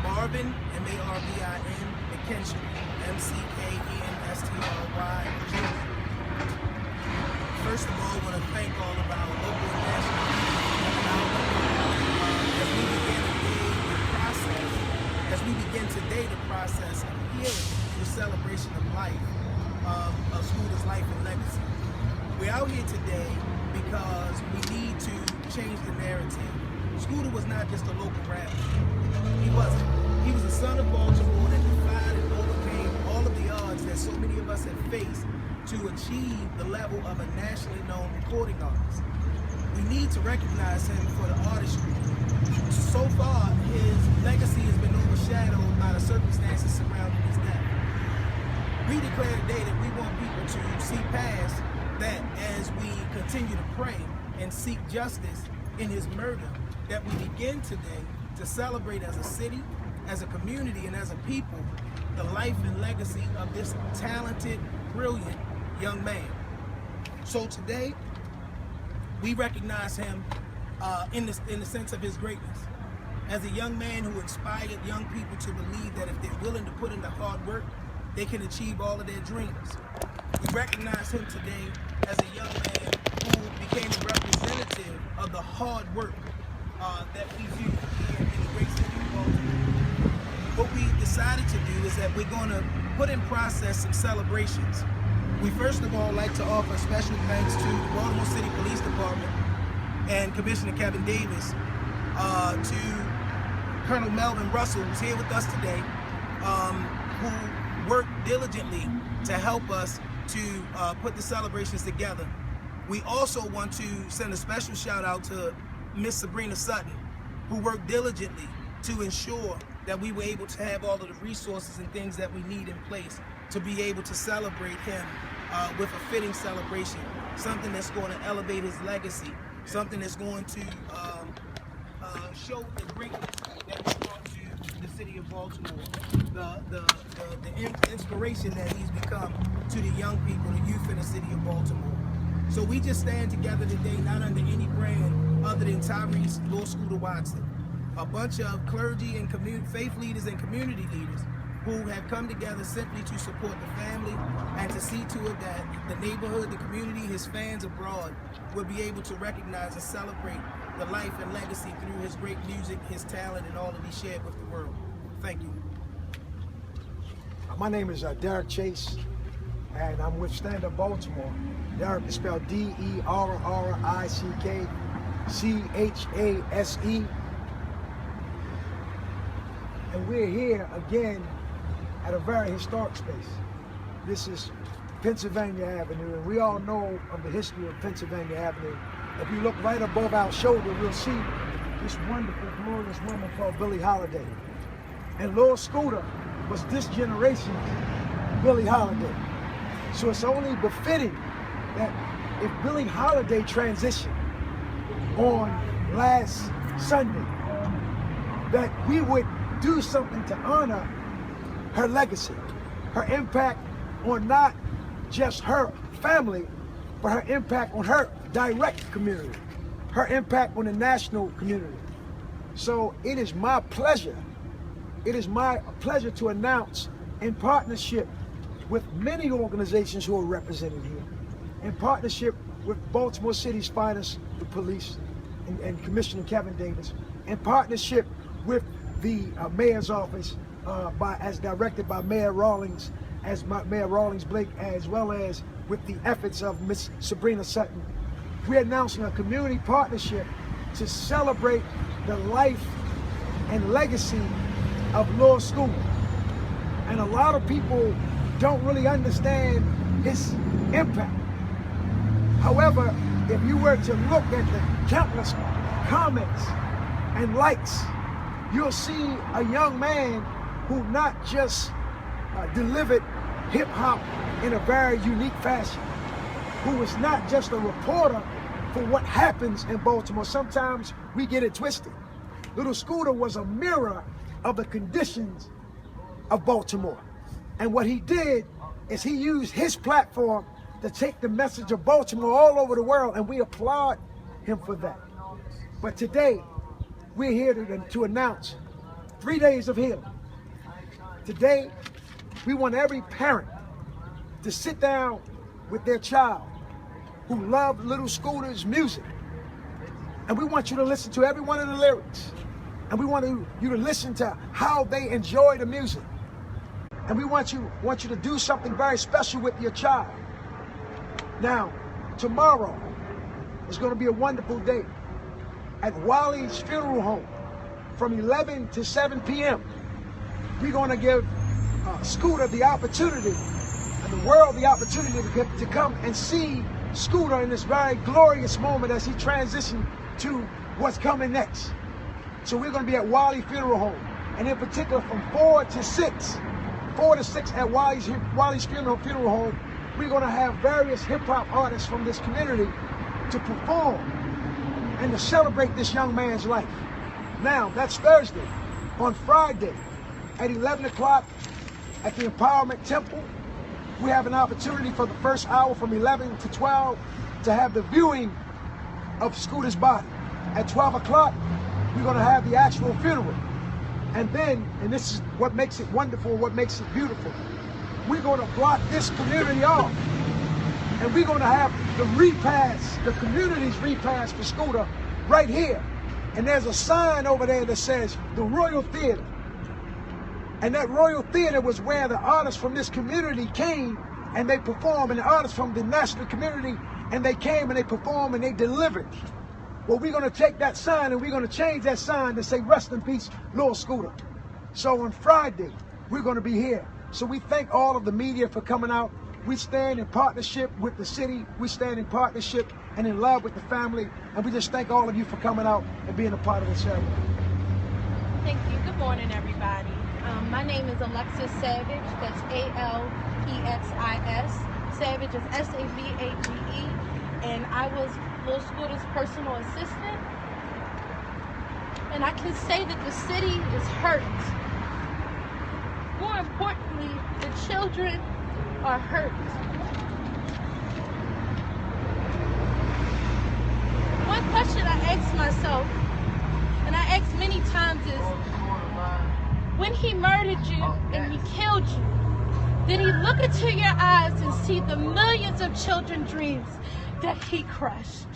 Marvin, M-A-R-V-I-N, McKinstry, M-C-K-E-N-S-T-R-Y. First of all, I want to thank all of our local and national as we begin today the process of healing the celebration of life, of Scoota's life and legacy. We're out here today because we need to change the narrative. Scoota was not just a local rapper. He wasn't. He was a son of Baltimore that defied and overcame all of the odds that so many of us have faced to achieve the level of a nationally known recording artist. We need to recognize him for the artistry. So far, his legacy has been overshadowed by the circumstances surrounding his death. We declare today that we want people to see past that as we continue to pray and seek justice in his murder, that we begin today to celebrate as a city, as a community, and as a people, the life and legacy of this talented, brilliant young man. So today, we recognize him in the sense of his greatness. As a young man who inspired young people to believe that if they're willing to put in the hard work, they can achieve all of their dreams. We recognize him today as a young man who became a representative of the hard work that we do here in the great city of Baltimore. What we decided to do is that we're going to put in process some celebrations. We first of all like to offer special thanks to the Baltimore City Police Department and Commissioner Kevin Davis, to Colonel Melvin Russell, who's here with us today, who worked diligently to help us to put the celebrations together. We also want to send a special shout out to Miss Sabrina Sutton, who worked diligently to ensure that we were able to have all of the resources and things that we need in place to be able to celebrate him with a fitting celebration, something that's going to elevate his legacy, something that's going to show the greatness that he brought to the city of Baltimore, the inspiration that he's become to the young people, the youth in the city of Baltimore. So we just stand together today, not under any brand other than Tyrese Lor Scoota Watson, a bunch of clergy and faith leaders and community leaders who have come together simply to support the family and to see to it that the neighborhood, the community, his fans abroad will be able to recognize and celebrate the life and legacy through his great music, his talent, and all that he shared with the world. Thank you. My name is Derek Chase, and I'm with Stand Up Baltimore. Derek is spelled D-E-R-R-I-C-K-C-H-A-S-E. And we're here again at a very historic space. This is Pennsylvania Avenue, and we all know of the history of Pennsylvania Avenue. If you look right above our shoulder, we'll see this wonderful, glorious woman called Billie Holiday. And Lor Scoota was this generation's Billie Holiday. So it's only befitting that if Billie Holiday transitioned on last Sunday, that we would do something to honor her legacy, her impact on not just her family, but her impact on her direct community, her impact on the national community. So it is my pleasure to announce, in partnership with many organizations who are represented here, in partnership with Baltimore City's finest, the police, and Commissioner Kevin Davis, in partnership with the mayor's office, as directed by Mayor Rawlings, Mayor Rawlings Blake, as well as with the efforts of Miss Sabrina Sutton. We're announcing a community partnership to celebrate the life and legacy of Lor Scoota. And a lot of people don't really understand his impact. However, if you were to look at the countless comments and likes, you'll see a young man who not just delivered hip-hop in a very unique fashion, who is not just a reporter for what happens in Baltimore. Sometimes we get it twisted. Little Scoota was a mirror of the conditions of Baltimore. And what he did is he used his platform to take the message of Baltimore all over the world, and we applaud him for that. But today, we're here to announce 3 days of healing. Today, we want every parent to sit down with their child who love Lor Scoota's music. And we want you to listen to every one of the lyrics. And we want you to listen to how they enjoy the music. And we want you to do something very special with your child. Now, tomorrow is going to be a wonderful day at Wally's funeral home from 11 to 7 p.m. We're going to give Scooter the opportunity and the world the opportunity to come and see Scooter in this very glorious moment as he transitions to what's coming next. So we're going to be at Wally Funeral Home, and in particular from 4 to 6 at Wally's Funeral Home, we're going to have various hip-hop artists from this community to perform and to celebrate this young man's life. Now, that's Thursday. On Friday, at 11 o'clock at the Empowerment Temple, we have an opportunity for the first hour from 11 to 12 to have the viewing of Scooter's body. At 12 o'clock, we're going to have the actual funeral. And then, and this is what makes it wonderful, what makes it beautiful, we're going to block this community off. And we're going to have the repast, the community's repast for Scooter right here. And there's a sign over there that says the Royal Theater. And that Royal Theater was where the artists from this community came and they performed, and the artists from the national community, and they came and they performed and they delivered. Well, we're going to take that sign and we're going to change that sign to say, rest in peace, Lor Scoota. So on Friday, we're going to be here. So we thank all of the media for coming out. We stand in partnership with the city. We stand in partnership and in love with the family. And we just thank all of you for coming out and being a part of the ceremony. Thank you. Good morning, everybody. My name is Alexis Savage. That's A-L-E-X-I-S. Savage is S-A-V-A-G-E. And I was Lor Scoota's personal assistant. And I can say that the city is hurt. More importantly, the children are hurt. One question I ask myself, and I ask many times, is when he murdered you and he killed you, did he look into your eyes and see the millions of children's dreams that he crushed?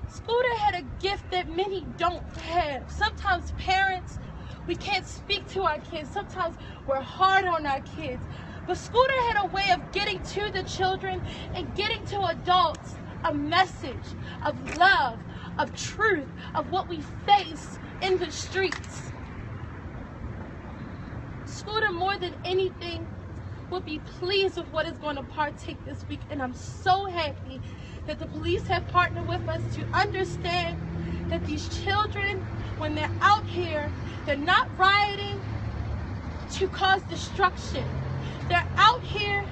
Scooter had a gift that many don't have. Sometimes parents, we can't speak to our kids. Sometimes we're hard on our kids. But Scooter had a way of getting to the children and getting to adults a message of love, of truth, of what we face in the streets. Scooter, more than anything, will be pleased with what is going to partake this week. And I'm so happy that the police have partnered with us to understand that these children, when they're out here, they're not rioting to cause destruction. They're out here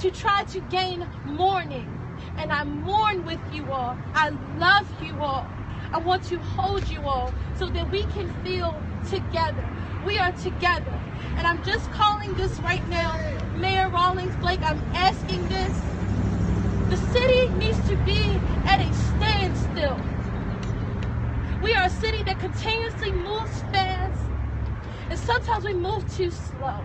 to try to gain mourning. And I mourn with you all. I love you all. I want to hold you all so that we can feel together. We are together. And I'm just calling this right now, Mayor Rawlings Blake, I'm asking this. The city needs to be at a standstill. We are a city that continuously moves fast, and sometimes we move too slow.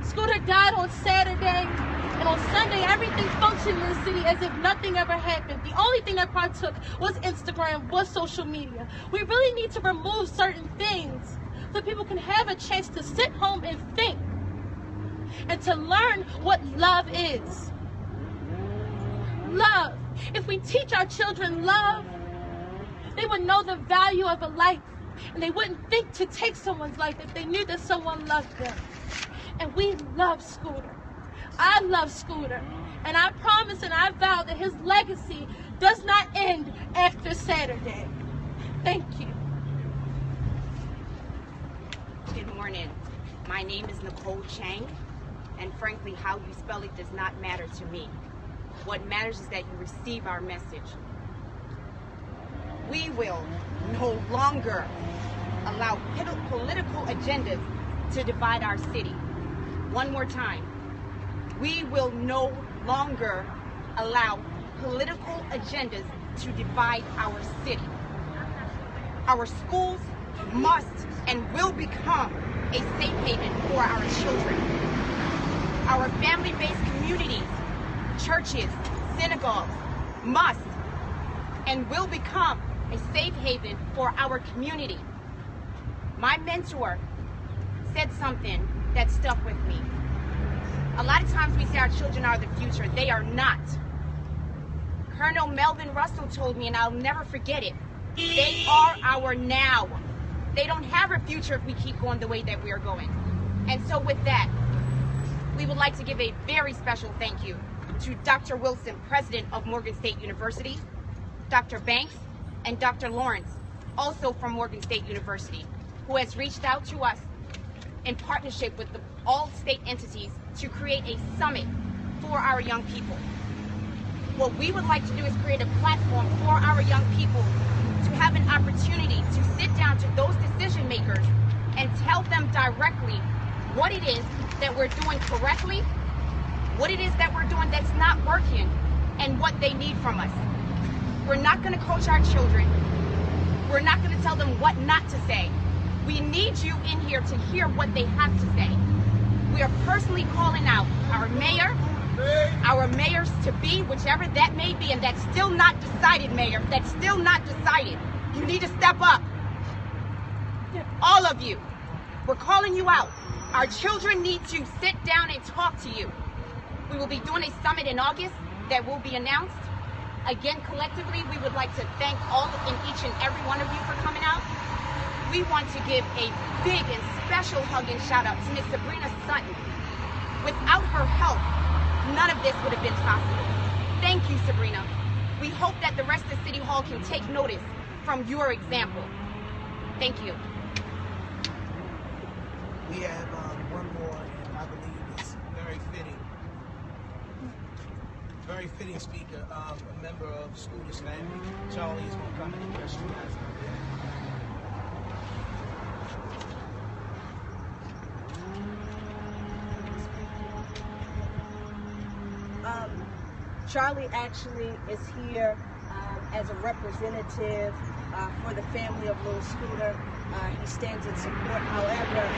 Scooter died on Saturday, and on Sunday, everything functioned in the city as if nothing ever happened. The only thing that partook was Instagram, was social media. We really need to remove certain things so people can have a chance to sit home and think and to learn what love is. Love. If we teach our children love, they would know the value of a life, and they wouldn't think to take someone's life if they knew that someone loved them. And we love Scooter. I love Scooter. And I promise and I vow that his legacy does not end after Saturday. Thank you. Good morning. My name is Nicole Chang, and frankly, how you spell it does not matter to me. What matters is that you receive our message. We will no longer allow political agendas to divide our city. One more time. We will no longer allow political agendas to divide our city. Our schools must and will become a safe haven for our children. Our family-based communities, churches, synagogues must and will become a safe haven for our community. My mentor said something that stuck with me. A lot of times we say our children are the future. They are not. Colonel Melvin Russell told me, and I'll never forget it, they are our now. They don't have a future if we keep going the way that we are going. And so with that, we would like to give a very special thank you to Dr. Wilson, President of Morgan State University, Dr. Banks, and Dr. Lawrence, also from Morgan State University, who has reached out to us in partnership with all state entities to create a summit for our young people. What we would like to do is create a platform for our young people to have an opportunity to sit down to those decision makers and tell them directly what it is that we're doing correctly, what it is that we're doing that's not working, and what they need from us. We're not going to coach our children. We're not going to tell them what not to say. We need you in here to hear what they have to say. We are personally calling out our mayor, our mayors to be, whichever that may be, and that's still not decided, Mayor. That's still not decided. You need to step up. All of you. We're calling you out. Our children need to sit down and talk to you. We will be doing a summit in August that will be announced. Again, collectively, we would like to thank all and each and every one of you for coming out. We want to give a big and special hug and shout out to Miss Sabrina Sutton. Without her help, none of this would have been possible. Thank you, Sabrina. We hope that the rest of City Hall can take notice from your example. Thank you. We have one more, and I believe it's very fitting speaker, a member of Scoota's family. Charlie is going to come and address you guys. Charlie actually is here as a representative for the family of Lor Scoota. He stands in support. However,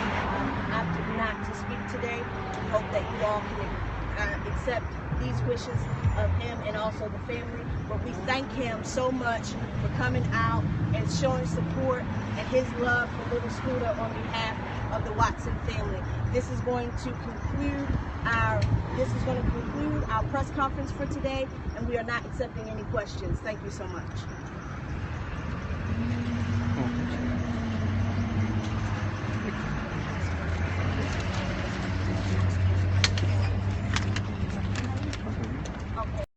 opted not to speak today. We hope that you all can accept these wishes of him and also the family. But we thank him so much for coming out and showing support and his love for Lor Scoota on behalf of the Watson family. This is going to conclude our press conference for today, and we are not accepting any questions. Thank you so much.